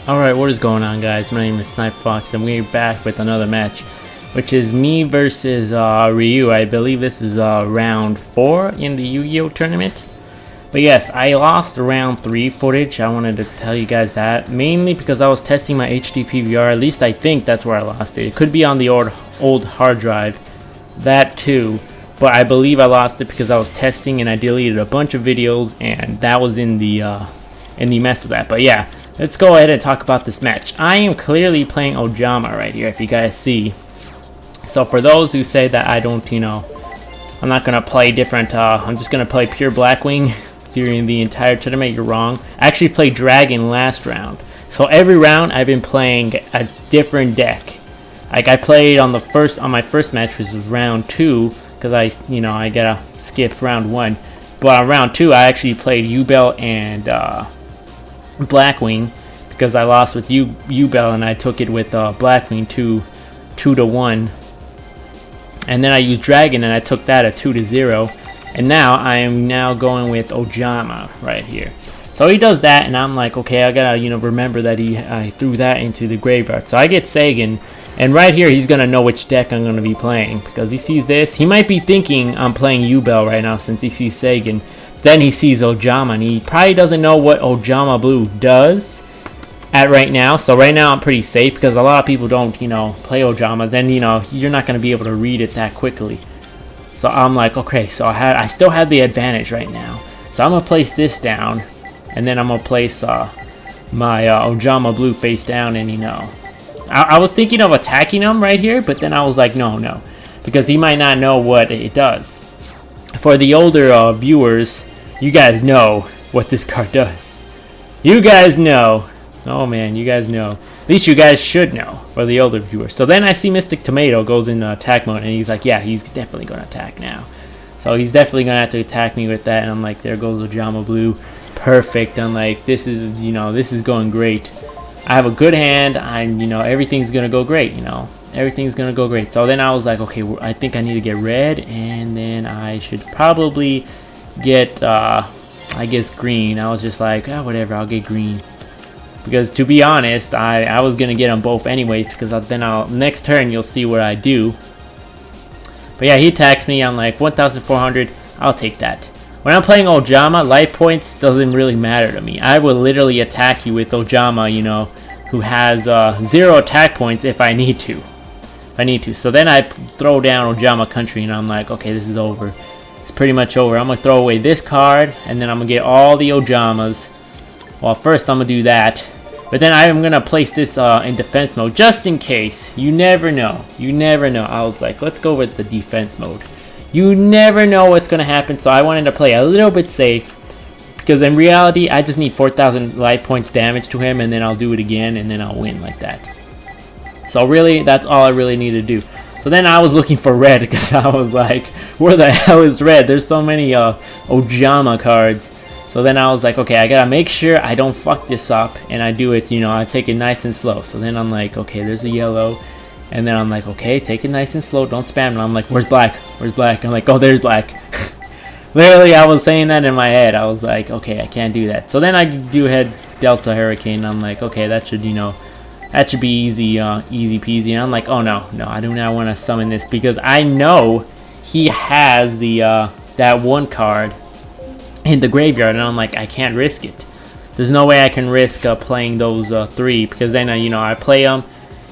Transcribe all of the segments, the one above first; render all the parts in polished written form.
Alright, what is going on, guys? My name is XSniperFoxXz and we're back with another match, which is me versus Ryuu. I believe this is round 4 in the Yu-Gi-Oh tournament. But yes, I lost round 3 footage. I wanted to tell you guys that, mainly because I was testing my HD PVR. At least I think that's where I lost it. It could be on the old hard drive, that too. But I believe I lost it because I was testing and I deleted a bunch of videos, and that was in the mess of that. But yeah. Let's go ahead and talk about this match. I am clearly playing Ojama right here, if you guys see. So for those who say that I don't, I'm not going to play different, I'm just going to play pure Blackwing during the entire tournament, you're wrong. I actually played Dragon last round. So every round I've been playing a different deck. Like I played on my first match, which was round 2, because I gotta skip round 1. But on round 2 I actually played Yubel and Blackwing, because I lost with Yubel and I took it with Blackwing 2-1, and then I used Dragon and I took that at 2-0, and now I am going with Ojama right here. So he does that and I'm like, okay, I gotta remember that I threw that into the graveyard. So I get Sagan, and right here he's gonna know which deck I'm gonna be playing, because he sees this. He might be thinking I'm playing Yubel right now since he sees Sagan. Then he sees Ojama, and he probably doesn't know what Ojama Blue does at right now. So right now I'm pretty safe, because a lot of people don't, play Ojamas, and you're not going to be able to read it that quickly. So I'm like, okay, so I still have the advantage right now. So I'm gonna place this down, and then I'm gonna place my Ojama Blue face down, and I was thinking of attacking him right here, but then I was like, no, because he might not know what it does. For the older viewers, you guys know what this card does. You guys know. Oh man, you guys know. At least you guys should know, for the older viewers. So then I see Mystic Tomato goes in attack mode, and he's like, yeah, he's definitely going to attack now. So he's definitely going to have to attack me with that, and I'm like, there goes Ojama Blue. Perfect. I'm like, this is, this is going great. I have a good hand. Everything's going to go great, Everything's going to go great. So then I was like, okay, I think I need to get red, and then I should probably get I guess green. I was just like, whatever, I'll get green, because to be honest, I was gonna get them both anyways, because then next turn you'll see what I do. But yeah, he attacks me. I'm like 1,400. I'll take that. When I'm playing Ojama, life points doesn't really matter to me. I will literally attack you with Ojama, who has 0 attack points if I need to. So then I throw down Ojama Country, and I'm like, okay, this is over. Pretty much over. I'm gonna throw away this card, and then I'm gonna get all the Ojamas. Well, first I'm gonna do that, but then I'm gonna place this in defense mode, just in case. You never know. I was like, let's go with the defense mode. You never know what's gonna happen, so I wanted to play a little bit safe, because in reality I just need 4,000 life points damage to him, and then I'll do it again, and then I'll win like that. So really, that's all I really need to do. So then I was looking for red, because I was like, where the hell is red? There's so many Ojama cards. So then I was like, okay, I gotta make sure I don't fuck this up, and I do it, I take it nice and slow. So then I'm like, okay, there's a yellow, and then I'm like, okay, take it nice and slow, don't spam. And I'm like, where's black? I'm like, oh, there's black. Literally, I was saying that in my head. I was like, okay, I can't do that. So then I do head Delta Hurricane, and I'm like, okay, that should, that should be easy, easy peasy. And I'm like, oh no, I do not want to summon this, because I know he has the that one card in the graveyard, and I'm like, I can't risk it. There's no way I can risk playing those 3, because then I play him,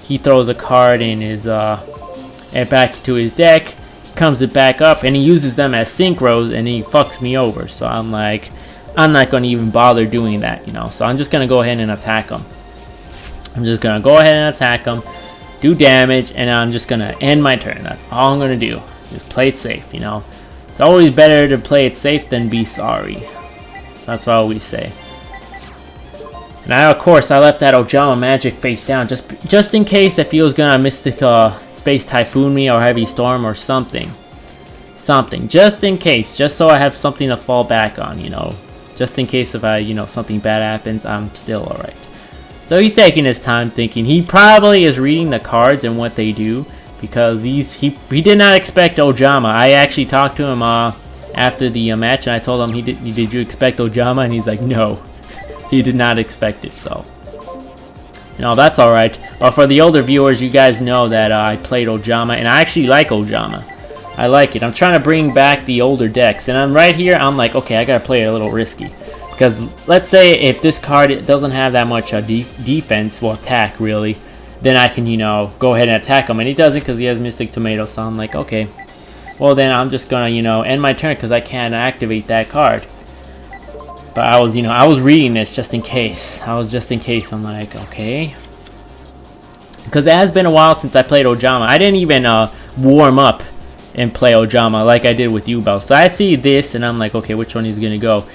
he throws a card in his back to his deck, he comes it back up, and he uses them as synchros, and he fucks me over. So I'm like, I'm not going to even bother doing that, So I'm just going to go ahead and attack him. I'm just going to go ahead and attack him, do damage, and I'm just going to end my turn. That's all I'm going to do. Just play it safe, It's always better to play it safe than be sorry. That's what I always say. Now, of course, I left that Ojama Magic face down, just in case if he was going to Mystic Space Typhoon me or Heavy Storm or something. Just in case, just so I have something to fall back on, Just in case if something bad happens, I'm still alright. So he's taking his time thinking. He probably is reading the cards and what they do, because he did not expect Ojama. I actually talked to him after the match, and I told him, did you expect Ojama? And he's like, no, he did not expect it. So No, that's alright. But for the older viewers, you guys know that I played Ojama, and I actually like Ojama. I like it. I'm trying to bring back the older decks, and I'm right here, I'm like, okay, I gotta play it a little risky. Because let's say if this card doesn't have that much defense, well, attack really, then I can, you know, go ahead and attack him. And he doesn't because he has Mystic Tomato, so I'm like, okay. Well, then I'm just gonna, you know, end my turn because I can't activate that card. But I was, you know, I was reading this just in case. I'm like, okay. Because it has been a while since I played Ojama. I didn't even warm up and play Ojama like I did with Yugioh. So I see this and I'm like, okay, which one he's going to go?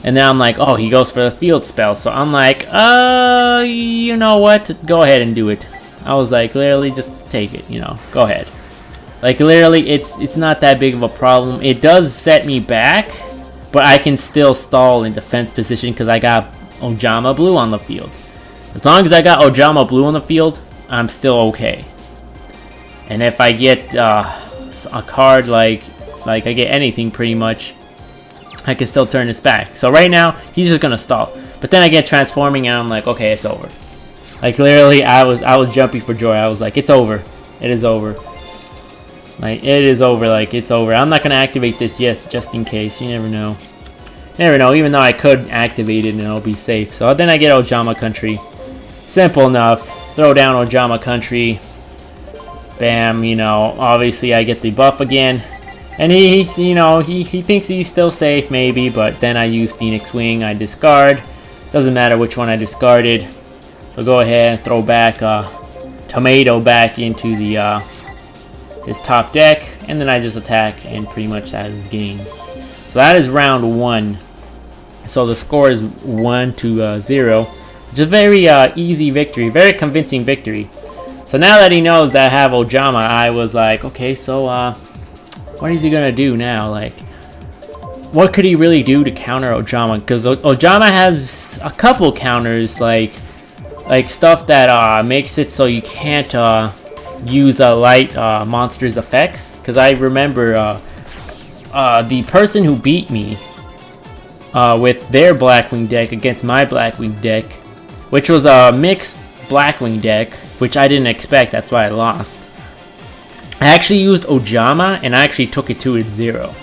And then I'm like, oh, he goes for the field spell. So I'm like, you know what? Go ahead and do it. I was like, literally, just take it, you know, go ahead. Like, literally, it's not that big of a problem. It does set me back. But I can still stall in defense position because I got Ojama Blue on the field. As long as I got Ojama Blue on the field, I'm still okay. And if I get a card like I get anything pretty much, I can still turn this back. So right now, he's just gonna stall. But then I get transforming and I'm like, okay, it's over. Like literally, I was jumpy for joy. I was like, it's over. It is over. Like, it is over, like, it's over. I'm not going to activate this yet, just in case. You never know. Never know, even though I could activate it and it'll be safe. So then I get Ojama Country. Simple enough. Throw down Ojama Country. Bam, you know, obviously I get the buff again. And he you know, he thinks he's still safe, maybe. But then I use Phoenix Wing, I discard. Doesn't matter which one I discarded. So go ahead and throw back Tomato back into the... his top deck, and then I just attack, and pretty much that is game. So that is round 1. So the score is 1-0, which is a very easy victory, very convincing victory. So now that he knows that I have Ojama, I was like, okay, so what is he gonna do now? Like, what could he really do to counter Ojama? Because Ojama has a couple counters, like stuff that makes it so you can't use light monsters effects. Because I remember the person who beat me with their Blackwing deck against my Blackwing deck, which was a mixed Blackwing deck, which I didn't expect, that's why I lost. I actually used Ojama and I actually took it to its 0.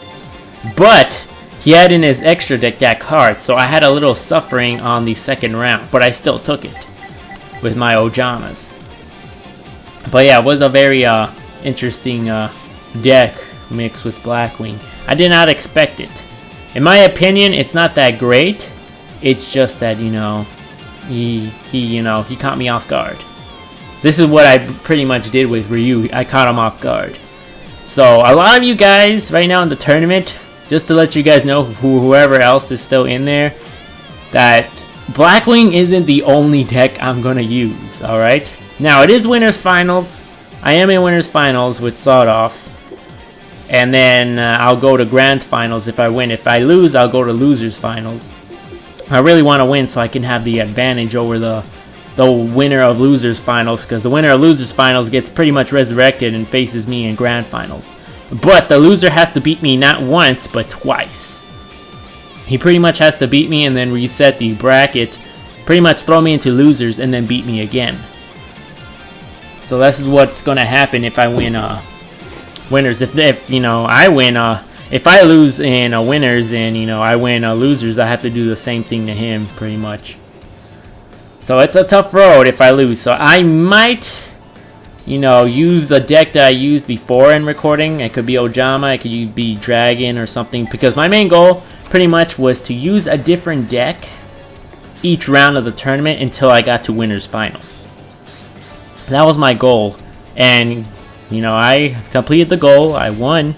But he had in his extra deck that card, so I had a little suffering on the second round, but I still took it with my Ojamas. But yeah, it was a very interesting deck mixed with Blackwing. I did not expect it. In my opinion, it's not that great. It's just that, you know, he caught me off guard. This is what I pretty much did with Ryuu. I caught him off guard. So a lot of you guys right now in the tournament, just to let you guys know, whoever else is still in there, that Blackwing isn't the only deck I'm gonna use. All right. Now, it is Winners Finals. I am in Winners Finals with Sawed Off. And then I'll go to Grand Finals if I win. If I lose, I'll go to Losers Finals. I really want to win so I can have the advantage over the winner of Losers Finals. Because the winner of Losers Finals gets pretty much resurrected and faces me in Grand Finals. But the loser has to beat me not once, but twice. He pretty much has to beat me and then reset the bracket. Pretty much throw me into Losers and then beat me again. So this is what's gonna happen if I win winners. If you know I win if I lose in winners and you know I win losers, I have to do the same thing to him pretty much. So it's a tough road if I lose. So I might, you know, use a deck that I used before in recording. It could be Ojama, it could be Dragon or something, because my main goal pretty much was to use a different deck each round of the tournament until I got to Winners Finals. That was my goal, and you know, I completed the goal. I won,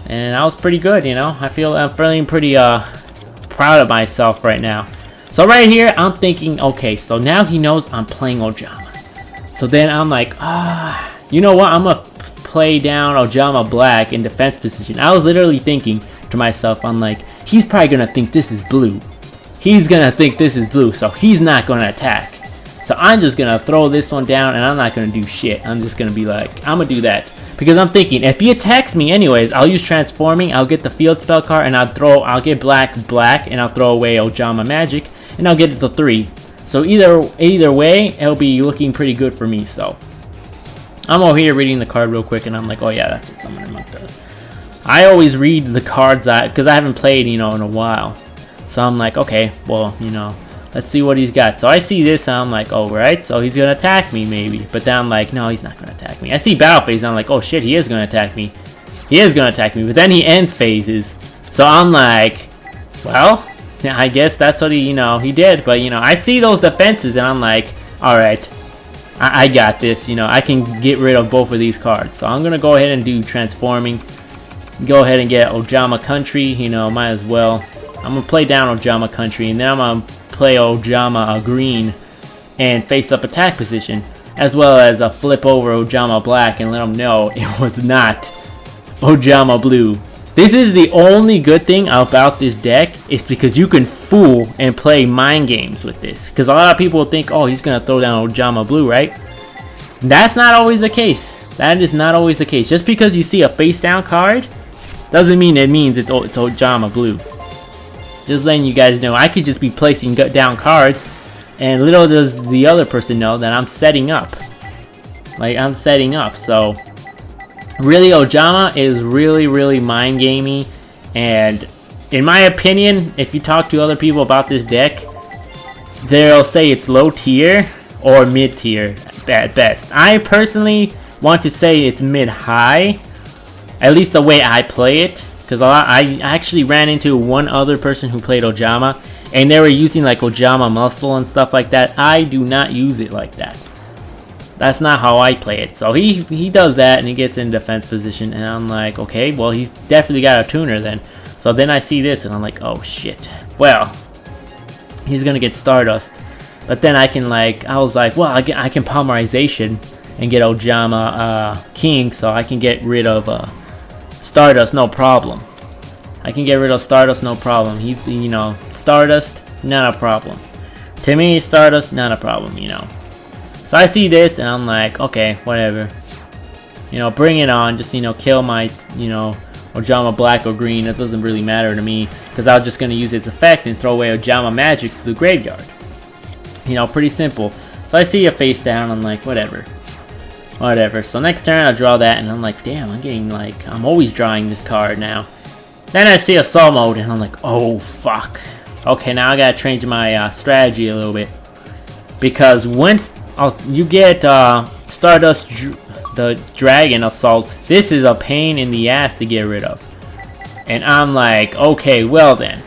and I was pretty good. You know, I'm feeling pretty proud of myself right now. So right here, I'm thinking, okay, so now he knows I'm playing Ojama. So then I'm like, you know what? I'm gonna play down Ojama Black in defense position. I was literally thinking to myself, I'm like, he's probably gonna think this is blue. He's gonna think this is blue, so he's not gonna attack. So I'm just gonna throw this one down and I'm not gonna do shit. I'm just gonna be like, I'm gonna do that. Because I'm thinking, if he attacks me anyways, I'll use transforming, I'll get the field spell card, and I'll get black, and I'll throw away Ojama Magic, and I'll get it to 3. So either way, it'll be looking pretty good for me. So I'm over here reading the card real quick, and I'm like, oh yeah, that's what Summoner Monk does. I always read the cards because I haven't played, in a while. So I'm like, okay, well, let's see what he's got. So I see this, and I'm like, oh, right, so he's gonna attack me maybe. But then I'm like, no, he's not gonna attack me. I see battle phase, and I'm like, oh shit, he is gonna attack me. He is gonna attack me. But then he ends phases. So I'm like, well, I guess that's what he did. But I see those defenses, and I'm like, all right, I got this. I can get rid of both of these cards. So I'm gonna go ahead and do transforming. Go ahead and get Ojama Country. Might as well. I'm gonna play down Ojama Country, and then I'm gonna play Ojama Green and face up attack position, as well as a flip over Ojama Black and let them know it was not Ojama Blue. This is the only good thing about this deck, is because you can fool and play mind games with this. Because a lot of people think, oh, he's gonna throw down Ojama Blue, right? That's not always the case. That is not always the case. Just because you see a face down card doesn't mean it means it's Ojama Blue. Just letting you guys know, I could just be placing down cards, and little does the other person know that I'm setting up. I'm setting up. So really, Ojama is really mind gamey, and in my opinion, if you talk to other people about this deck, they'll say it's low tier or mid tier at best. I personally want to say it's mid high, at least the way I play it. Because I actually ran into one other person who played Ojama, and they were using like Ojama Muscle and stuff like that. I do not use it like that. That's not how I play it. So he does that, and he gets in defense position, and I'm like, okay, well, he's definitely got a tuner then. So then I see this, and I'm like, oh shit. Well, he's gonna get Stardust. But then I was like, well, I can Polymerization and get Ojama King, so I can get rid of Stardust, no problem. I can get rid of Stardust, no problem. He's, Stardust, not a problem. To me, Stardust, not a problem, So I see this, and I'm like, okay, whatever. Bring it on. Just, kill my, Ojama Black or Green. It doesn't really matter to me, because I'm just going to use its effect and throw away Ojama Magic to the graveyard. Pretty simple. So I see a face down, I'm like, whatever. So next turn I'll draw that, and I'm like, damn, I'm always drawing this card now. Then I see Assault Mode, and I'm like, oh fuck. Okay, now I gotta change my strategy a little bit, because once you get Stardust, the Dragon Assault, this is a pain in the ass to get rid of. And I'm like, okay, well then,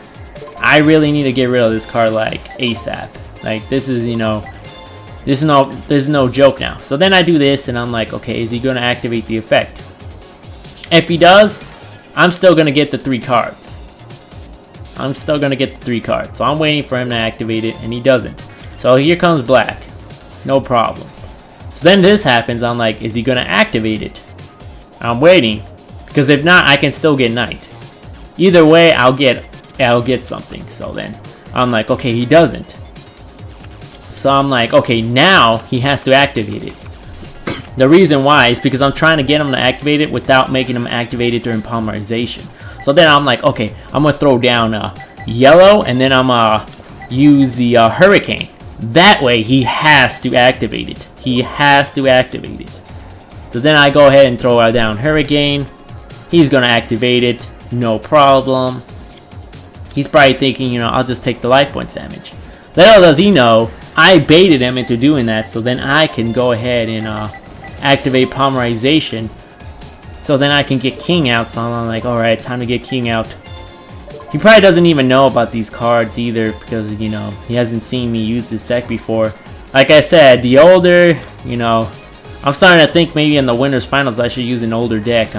I really need to get rid of this card ASAP. This is There's no joke now. So then I do this, and I'm like, okay, is he going to activate the effect? If he does, I'm still going to get the 3 cards. So I'm waiting for him to activate it, and he doesn't. So here comes Black. No problem. So then this happens. I'm like, is he going to activate it? I'm waiting, because if not, I can still get Knight. Either way, I'll get something. So then I'm like, okay, he doesn't. So I'm like, okay, now he has to activate it. The reason why is because I'm trying to get him to activate it without making him activate it during Polymerization. So then I'm like, okay, I'm going to throw down yellow, and then I'm going to use the Hurricane. That way he has to activate it. So then I go ahead and throw down Hurricane. He's going to activate it. No problem. He's probably thinking, I'll just take the life points damage. Little does he know, I baited him into doing that, so then I can go ahead and activate Polymerization, so then I can get King out. So I'm like, alright, time to get King out. He probably doesn't even know about these cards either, because, he hasn't seen me use this deck before. Like I said, the older, I'm starting to think maybe in the Winners Finals I should use an older deck.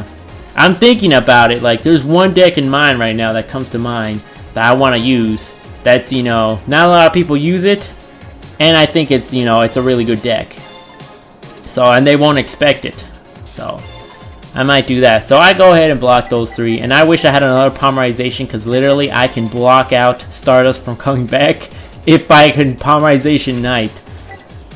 I'm thinking about it. There's one deck in mind right now that comes to mind that I want to use. That's, not a lot of people use it, and I think it's, it's a really good deck. So, and they won't expect it. So, I might do that. So, I go ahead and block those 3, and I wish I had another Polymerization, because literally I can block out Stardust from coming back if I can Polymerization Knight.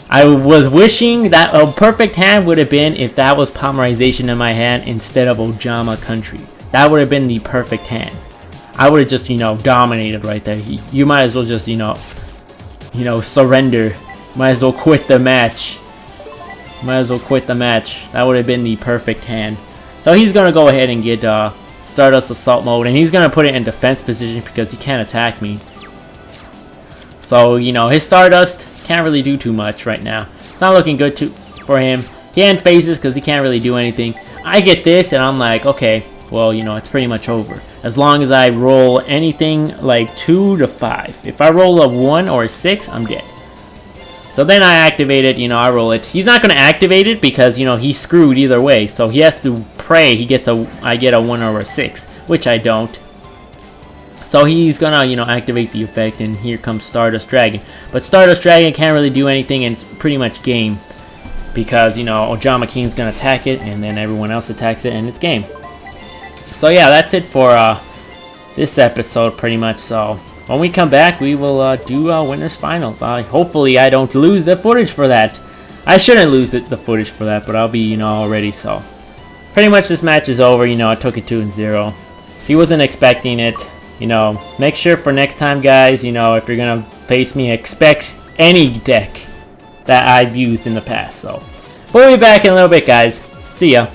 I was wishing that a perfect hand would have been if that was Polymerization in my hand instead of Ojama Country. That would have been the perfect hand. I would have just, dominated right there. You might as well just, you know, surrender. Might as well quit the match. Might as well quit the match. That would have been the perfect hand. So he's gonna go ahead and get Stardust Assault Mode, and he's gonna put it in defense position because he can't attack me. So, you know, his Stardust can't really do too much right now. It's not looking good for him. He hand phases because he can't really do anything. I get this, and I'm like, okay, well, you know, it's pretty much over. As long as I roll anything like 2 to 5. If I roll a 1 or a 6, I'm dead. So then I activate it, you know, I roll it. He's not going to activate it because, you know, he's screwed either way. So he has to pray I get a 1 or a 6, which I don't. So he's going to, you know, activate the effect, and here comes Stardust Dragon. But Stardust Dragon can't really do anything, and it's pretty much game. Because, you know, Ojama King's going to attack it, and then everyone else attacks it, and it's game. So yeah, that's it for this episode pretty much. So when we come back, we will do winners finals. Hopefully I don't lose the footage for that. I shouldn't lose the footage for that, but I'll be, you know, all ready. So pretty much this match is over. You know, I took it 2-0. He wasn't expecting it. You know, make sure for next time, guys, you know, if you're gonna face me, expect any deck that I've used in the past. So we'll be back in a little bit, guys. See ya.